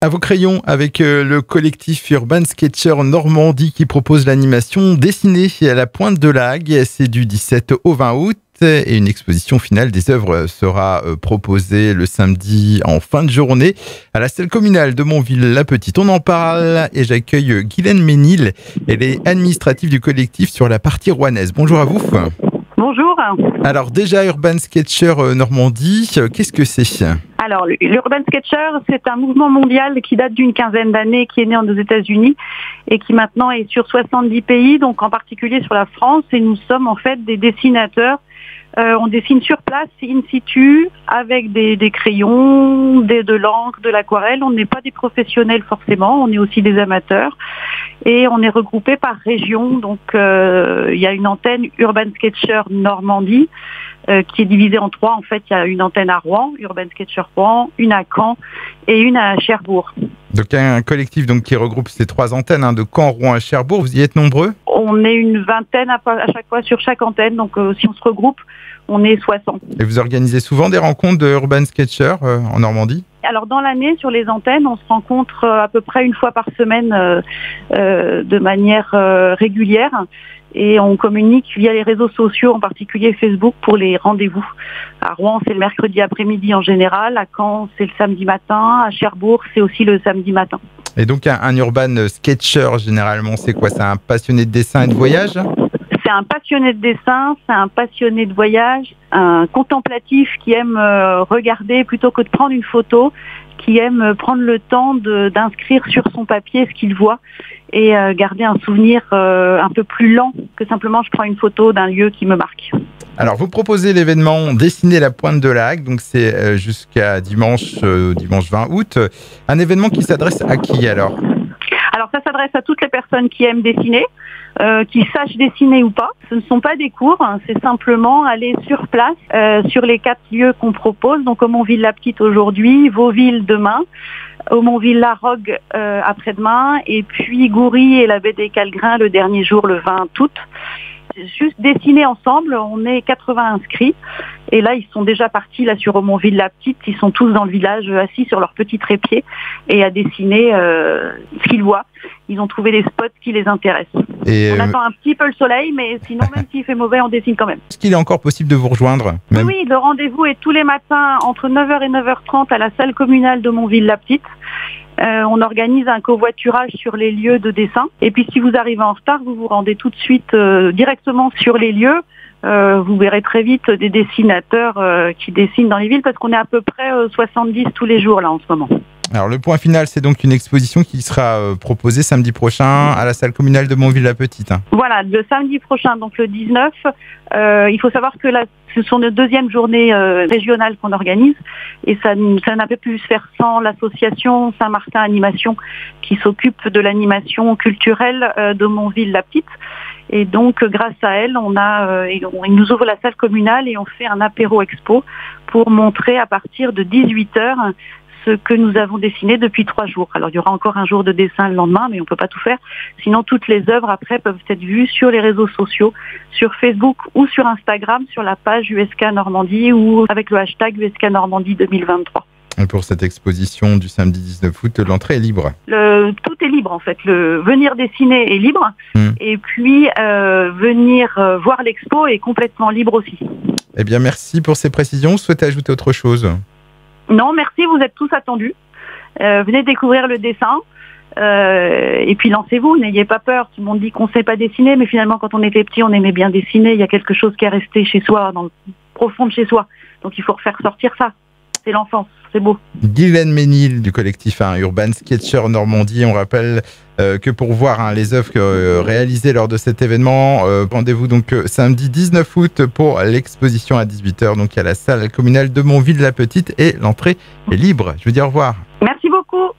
À vos crayons avec le collectif Urban Sketcher Normandie qui propose l'animation dessinée à la Pointe de la Hague. C'est du 17 au 20 août et une exposition finale des œuvres sera proposée le samedi en fin de journée à la salle communale de Montville-la-Petite. On en parle et j'accueille Guylaine Ménil. Elle est administrative du collectif sur la partie rouennaise. Bonjour à vous. Bonjour. Alors déjà, Urban Sketcher Normandie, qu'est-ce que c'est ? Alors, l'Urban Sketcher, c'est un mouvement mondial qui date d'une quinzaine d'années, qui est né aux États-Unis et qui maintenant est sur 70 pays, donc en particulier sur la France. Et nous sommes en fait des dessinateurs. On dessine sur place, in situ, avec des crayons, de l'encre, de l'aquarelle. On n'est pas des professionnels forcément, on est aussi des amateurs. Et on est regroupé par région. Donc, il y a une antenne Urban Sketcher Normandie qui est divisée en trois. En fait, il y a une antenne à Rouen, Urban Sketcher Rouen, une à Caen et une à Cherbourg. Donc, un collectif qui regroupe ces trois antennes de Caen, Rouen et Cherbourg. Vous y êtes nombreux ? On est une vingtaine à chaque fois sur chaque antenne. Donc, si on se regroupe, on est 60. Et vous organisez souvent des rencontres de Urban Sketcher en Normandie ? Alors dans l'année, sur les antennes, on se rencontre à peu près une fois par semaine de manière régulière et on communique via les réseaux sociaux, en particulier Facebook, pour les rendez-vous. À Rouen, c'est le mercredi après-midi en général, à Caen, c'est le samedi matin, à Cherbourg, c'est aussi le samedi matin. Et donc un Urban Sketcher, généralement, c'est quoi ? C'est un passionné de dessin et de voyage ? C'est un passionné de dessin, c'est un passionné de voyage, un contemplatif qui aime regarder plutôt que de prendre une photo, qui aime prendre le temps d'inscrire sur son papier ce qu'il voit et garder un souvenir un peu plus lent que simplement je prends une photo d'un lieu qui me marque. Alors vous proposez l'événement Dessiner la Pointe de la Hague, donc c'est jusqu'à dimanche 20 août. Un événement qui s'adresse à qui alors ? Alors ça s'adresse à toutes les personnes qui aiment dessiner, qui sachent dessiner ou pas. Ce ne sont pas des cours, c'est simplement aller sur place, sur les 4 lieux qu'on propose. Donc Montville-la-Petite aujourd'hui, Vauville demain, Montville-la-Rogue après-demain, et puis Goury et la baie des Calgrins le dernier jour, le 20 août. Juste dessiner ensemble, on est 80 inscrits et là ils sont déjà partis là sur Montville-la-Petite, ils sont tous dans le village assis sur leur petit trépied et à dessiner ce qu'ils voient. Ils ont trouvé des spots qui les intéressent. On attend un petit peu le soleil, mais sinon même s'il fait mauvais, on dessine quand même. Est-ce qu'il est encore possible de vous rejoindre ? Oui, le rendez-vous est tous les matins entre 9h et 9h30 à la salle communale de Montville-la-Petite. On organise un covoiturage sur les lieux de dessin. Et puis si vous arrivez en retard, vous vous rendez tout de suite directement sur les lieux. Vous verrez très vite des dessinateurs qui dessinent dans les villes parce qu'on est à peu près 70 tous les jours là en ce moment. Alors le point final, c'est donc une exposition qui sera proposée samedi prochain à la salle communale de Montville-la-Petite. Voilà, le samedi prochain, donc le 19. Il faut savoir que là, ce sont nos deuxièmes journées régionales qu'on organise et ça n'a pas pu se faire sans l'association Saint-Martin Animation qui s'occupe de l'animation culturelle de Montville-la-Petite. Et donc, grâce à elle, ils nous ouvrent la salle communale et on fait un apéro expo pour montrer à partir de 18h ce que nous avons dessiné depuis 3 jours. Alors, il y aura encore un jour de dessin le lendemain, mais on ne peut pas tout faire. Sinon, toutes les œuvres, après, peuvent être vues sur les réseaux sociaux, sur Facebook ou sur Instagram, sur la page USK Normandie ou avec le hashtag USK Normandie 2023. Et pour cette exposition du samedi 19 août, l'entrée est libre. Tout est libre, en fait. Venir dessiner est libre. Et puis, venir voir l'expo est complètement libre aussi. Eh bien, merci pour ces précisions. Vous souhaitez ajouter autre chose ? Non, merci, vous êtes tous attendus. Venez découvrir le dessin et puis lancez-vous, n'ayez pas peur. Tout le monde dit qu'on ne sait pas dessiner, mais finalement, quand on était petit, on aimait bien dessiner. Il y a quelque chose qui est resté chez soi, dans le profond de chez soi. Donc, il faut refaire sortir ça. C'est l'enfance, c'est beau. Guylaine Ménil du collectif Urban Sketcher Normandie. On rappelle que pour voir les œuvres réalisées lors de cet événement, rendez-vous donc samedi 19 août pour l'exposition à 18h, donc à la salle communale de Montville-la-Petite et l'entrée est libre. Je vous dis au revoir. Merci beaucoup.